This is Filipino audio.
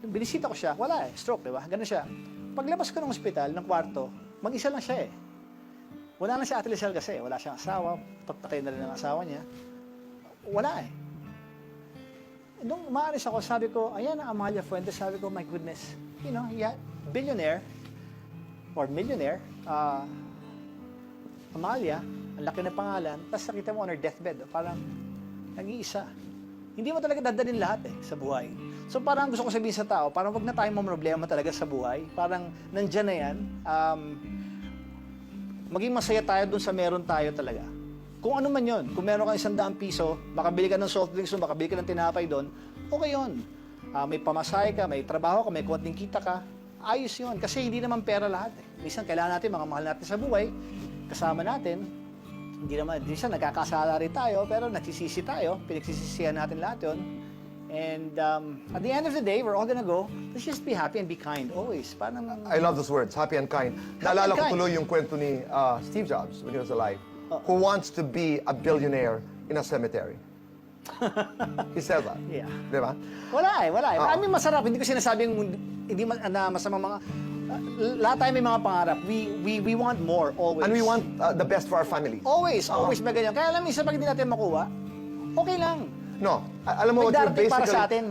Binisita ko siya, wala eh, stroke, di ba? Ganun siya. Paglabas ko ng ospital, ng kwarto, mag-isa lang siya eh. Wala na si Ate Lizelle kasi, wala siyang asawa, patay na rin ang asawa niya. Wala eh. Nung umaalis ako, sabi ko, ayan ang Amalia Fuentes, sabi ko, my goodness, you know, yeah, billionaire, or millionaire, Amalia, ang laki ng pangalan, tapos nakita mo on her deathbed, parang nag-iisa. Hindi mo talaga dadalhin lahat eh, sa buhay. So parang gusto ko sabihin sa tao, parang wag na tayong problema talaga sa buhay. Parang nandyan na yan. Maging masaya tayo dun sa meron tayo talaga. Kung ano man yun, kung meron kang 100 piso, makabili ka ng soft drinks doon, makabili ka ng tinapay doon, okay yun. May pamasahe ka, may trabaho ka, may konting kita ka, ayos yun. Kasi hindi naman pera lahat eh. Minsan kailangan natin, mga mahal natin sa buhay, kasama natin. Hindi naman, minsan nagkakasala rin tayo, pero nagsisisi tayo, pinagsisisihan natin lahat yun. And at the end of the day, we're all gonna go, let's just be happy and be kind, always. Parang, I love those words, happy and kind. Naalala ko tuloy yung kwento ni Steve Jobs when he was alive. Who wants to be a billionaire in a cemetery? He said that. Yeah. Di ba? Wala eh. I mean, masarap. Hindi ko sinasabing hindi na masamang mga... lahat tayo may mga pangarap. We want more, always. And we want the best for our family. Always may ganyan. Kaya alam mo, isa pag hindi natin makuha, okay lang. No, alam mo May what you're darating para basically... sa atin.